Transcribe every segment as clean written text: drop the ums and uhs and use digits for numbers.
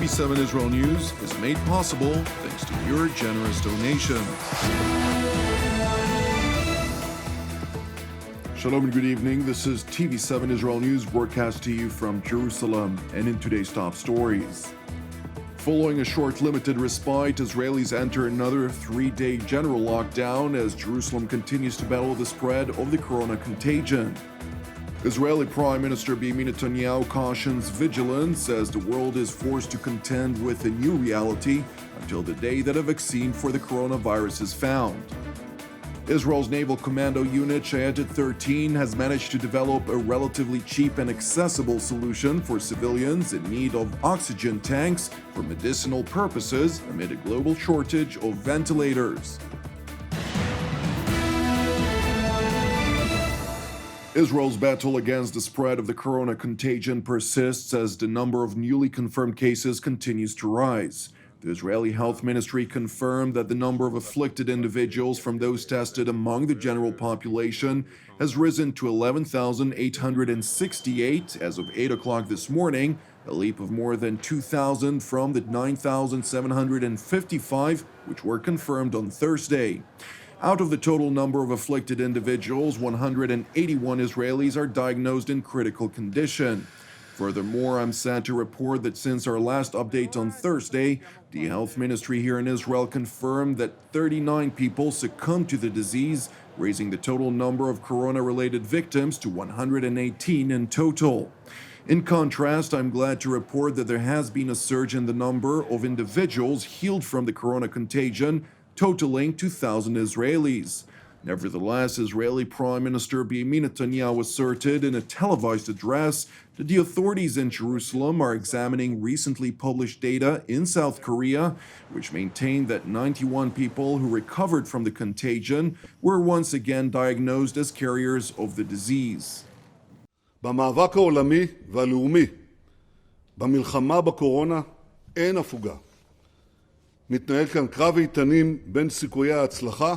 TV7 Israel News is made possible thanks to your generous donations. Shalom and good evening. This is TV7 Israel News broadcast to you from Jerusalem, and in today's top stories. Following a short limited respite, Israelis enter another 3-day general lockdown as Jerusalem continues to battle the spread of the corona contagion. Israeli Prime Minister Benjamin Netanyahu cautions vigilance as the world is forced to contend with a new reality until the day that a vaccine for the coronavirus is found. Israel's Naval Commando Unit, Shayetet 13, has managed to develop a relatively cheap and accessible solution for civilians in need of oxygen tanks for medicinal purposes amid a global shortage of ventilators. Israel's battle against the spread of the corona contagion persists as the number of newly confirmed cases continues to rise. The Israeli Health Ministry confirmed that the number of afflicted individuals from those tested among the general population has risen to 11,868 as of 8 o'clock this morning, a leap of more than 2,000 from the 9,755 which were confirmed on Thursday. Out of the total number of afflicted individuals, 181 Israelis are diagnosed in critical condition. Furthermore, I'm sad to report that since our last update on Thursday, the health ministry here in Israel confirmed that 39 people succumbed to the disease, raising the total number of corona-related victims to 118 in total. In contrast, I'm glad to report that there has been a surge in the number of individuals healed from the corona contagion, totaling 2,000 Israelis. Nevertheless, Israeli Prime Minister Benjamin Netanyahu asserted in a televised address that the authorities in Jerusalem are examining recently published data in South Korea, which maintained that 91 people who recovered from the contagion were once again diagnosed as carriers of the disease. במאבק העולמי והלאומי במלחמה בקורונה אין הפוגה. מתנהל כאן קרב איתנים בין סיכויי ההצלחה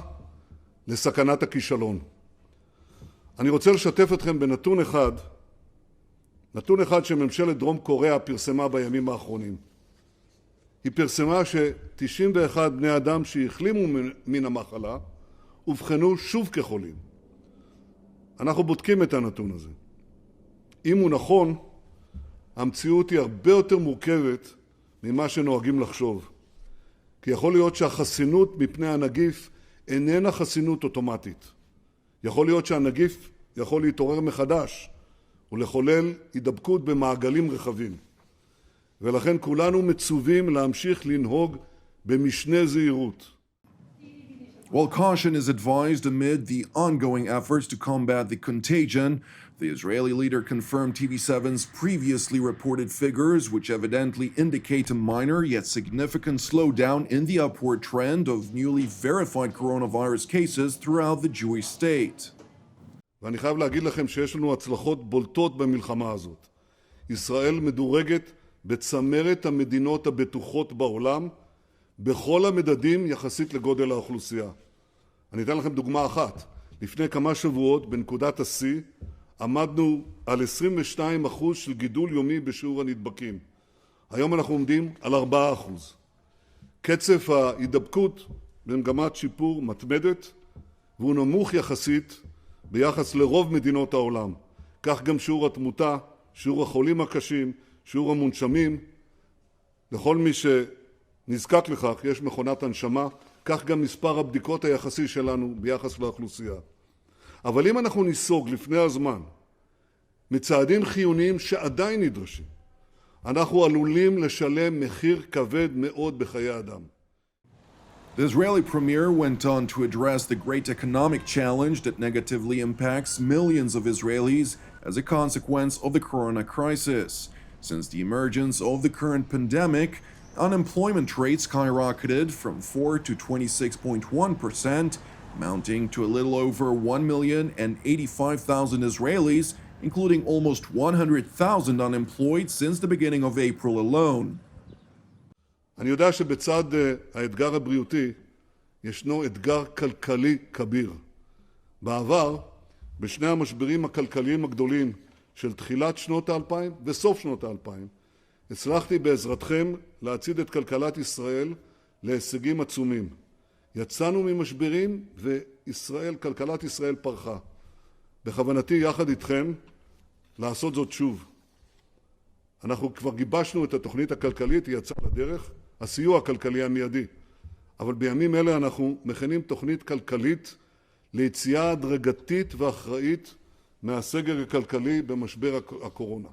לסכנת הכישלון. אני רוצה לשתף אתכם בנתון אחד שממשלת דרום קוריאה פרסמה בימים האחרונים. היא פרסמה ש-91 בני אדם שהחלימו מן המחלה ובחנו שוב כחולים. אנחנו בודקים את הנתון הזה. אם הוא נכון, המציאות היא הרבה יותר מורכבת ממה שנוהגים לחשוב. כי יכול להיות שהחסינות מפני הנגיף איננה חסינות אוטומטית. יכול להיות שהנגיף יכול להתעורר מחדש ולחולל הידבקות במעגלים רחבים. ולכן כולנו מצווים להמשיך לנהוג במשנה זהירות. While caution is advised amid the ongoing efforts to combat the contagion, the Israeli leader confirmed TV7's previously reported figures, which evidently indicate a minor yet significant slowdown in the upward trend of newly verified coronavirus cases throughout the Jewish state. ואני חייב להגיד לכם שיש לנו הצלחות בולטות במלחמה הזאת. ישראל מדורגת בצמרת המדינות הבטוחות בעולם, בכל המדדים יחסית לגודל האוכלוסייה. אני אתן לכם דוגמה אחת. לפני כמה שבועות, בנקודת השיא, עמדנו על 22% של גידול יומי בשיעור הנדבקים. היום אנחנו עומדים על 4%. קצב ההידבקות במגמת שיפור מתמדת, והוא נמוך יחסית ביחס לרוב מדינות העולם. כך גם שיעור התמותה, שיעור החולים הקשים, שיעור המונשמים. לכל מי שנזקק לכך יש מכונת הנשמה, כך גם מספר הבדיקות היחסי שלנו ביחס לאוכלוסייה. אבל אם אנחנו ניסוג לפני הזמן מצעדים חיוניים שעדיין נדרשים, אנחנו עלולים לשלם מחיר כבד מאוד בחיי אדם. The Israeli premier went on to address the great economic challenge that negatively impacts millions of Israelis as a consequence of the corona crisis. Since the emergence of the current pandemic, unemployment rate skyrocketed from 4 to 26.1%, mounting to a little over 1,085,000 Israelis, including almost 100,000 unemployed since the beginning of April alone. אני יודע שבצד האתגר הבריאותי ישנו אתגר כלכלי כביר. בעבר, בשני המשברים הכלכליים הגדולים של תחילת שנות ה-2000 וסוף שנות ה-2000, הצלחתי בעזרתכם להצעיד את כלכלת ישראל להישגים עצומים. יצאנו ממשברים כלכלת ישראל פרחה. בכוונתי יחד איתכם לעשות זאת שוב. אנחנו כבר גיבשנו את התוכנית הכלכלית, היא יצאה לדרך, הסיוע הכלכלי המיידי. אבל בימים אלה אנחנו מכינים תוכנית כלכלית ליציאה הדרגתית ואחראית מהסגר הכלכלי במשבר הקורונה.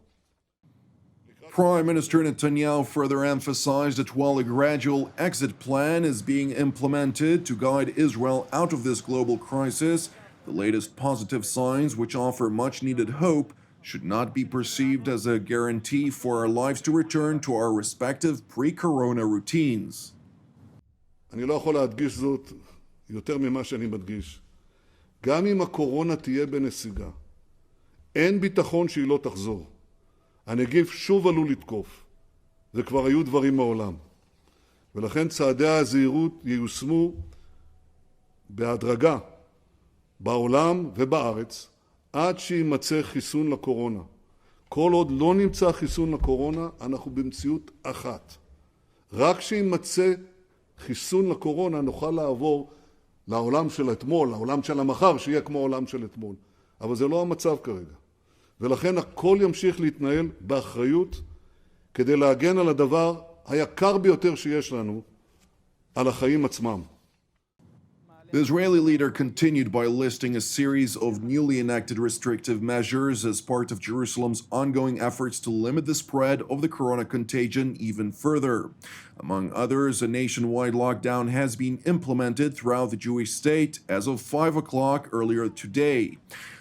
Prime Minister Netanyahu further emphasized that while a gradual exit plan is being implemented to guide Israel out of this global crisis, the latest positive signs, which offer much-needed hope, should not be perceived as a guarantee for our lives to return to our respective pre-corona routines. אני לא יכול להדגיש זאת יותר ממה שאני מדגיש. גם אם הקורונה תהיה בנסיגה, אין ביטחון שהיא לא תחזור. הנגיף שוב עלול לתקוף, וכבר היו דברים מעולם. ולכן צעדי הזהירות ייושמו בהדרגה בעולם ובארץ, עד שימצא חיסון לקורונה. כל עוד לא נמצא חיסון לקורונה, אנחנו במציאות אחת. רק שימצא חיסון לקורונה נוכל לעבור לעולם של אתמול, לעולם של המחר, שיהיה כמו העולם של אתמול. אבל זה לא המצב כרגע. ולכן הכל ימשיך להתנהל באחריות כדי להגן על הדבר היקר ביותר שיש לנו, על החיים עצמם. The Israeli leader continued by listing a series of newly enacted restrictive measures as part of Jerusalem's ongoing efforts to limit the spread of the corona contagion even further. Among others, a nationwide lockdown has been implemented throughout the Jewish state as of 5 o'clock earlier today.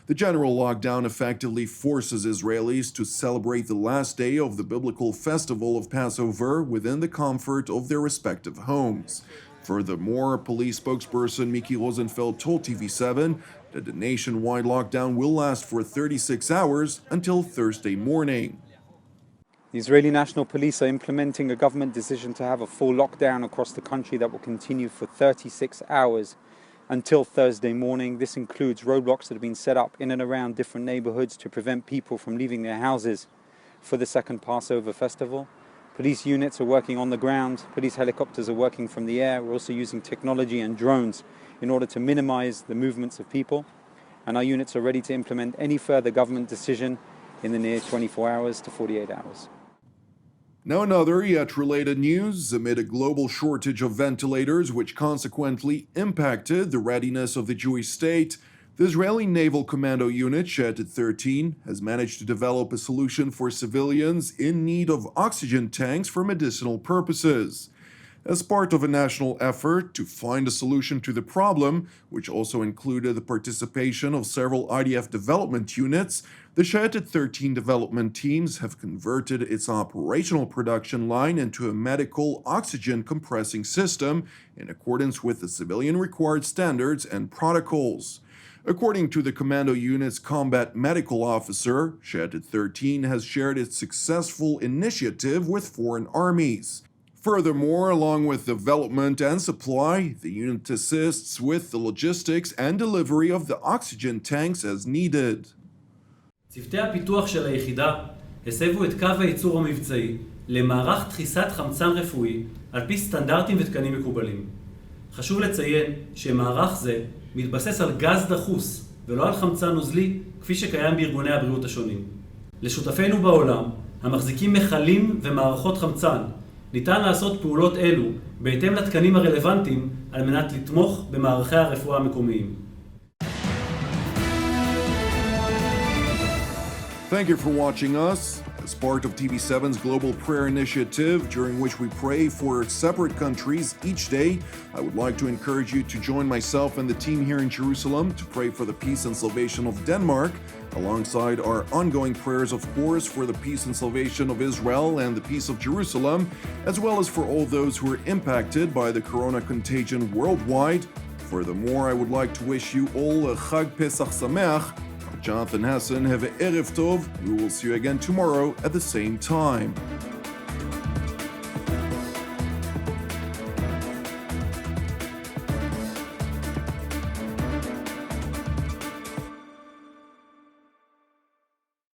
The general lockdown effectively forces Israelis to celebrate the last day of the biblical festival of Passover within the comfort of their respective homes. Furthermore, police spokesperson Miki Rosenfeld told TV7 that the nationwide lockdown will last for 36 hours until Thursday morning. The Israeli National Police are implementing a government decision to have a full lockdown across the country that will continue for 36 hours until Thursday morning. This includes roadblocks that have been set up in and around different neighborhoods to prevent people from leaving their houses for the second Passover festival. Police units are working on the ground. Police helicopters are working from the air. We're also using technology and drones in order to minimize the movements of people. And our units are ready to implement any further government decision in the near 24 hours to 48 hours. Now another yet related news. Amid a global shortage of ventilators, which consequently impacted the readiness of the Jewish state, the Israeli Naval Commando Unit, Shayetet 13, has managed to develop a solution for civilians in need of oxygen tanks for medicinal purposes. As part of a national effort to find a solution to the problem, which also included the participation of several IDF development units, the Shayetet 13 development teams have converted its operational production line into a medical oxygen compressing system in accordance with the civilian required standards and protocols. According to the Commando Unit's combat medical officer, Shayetet 13 has shared its successful initiative with foreign armies. Furthermore, along with development and supply, the unit assists with the logistics and delivery of the oxygen tanks as needed. צוותי הפיתוח של היחידה הסבו את קו הייצור המבצעי למערך דחיסת חמצן רפואי על פי סטנדרטים ותקנים מקובלים. חשוב לציין שמערך זה מתבסס על גז דחוס ולא על חמצן נוזלי כפי שקיים בארגוני הבריאות השונים. לשותפינו בעולם, המחזיקים מכלים ומערכות חמצן, ניתן לעשות פעולות אלו בהתאם לתקנים הרלוונטיים על מנת לתמוך במערכי הרפואה המקומיים. Thank you for watching us. As part of TV7's Global Prayer Initiative, during which we pray for separate countries each day, I would like to encourage you to join myself and the team here in Jerusalem to pray for the peace and salvation of Denmark, alongside our ongoing prayers, of course, for the peace and salvation of Israel and the peace of Jerusalem, as well as for all those who are impacted by the corona contagion worldwide. Furthermore, I would like to wish you all a Chag Pesach Sameach. Jonathan Hassan, have a Erev Tov. We will see you again tomorrow at the same time.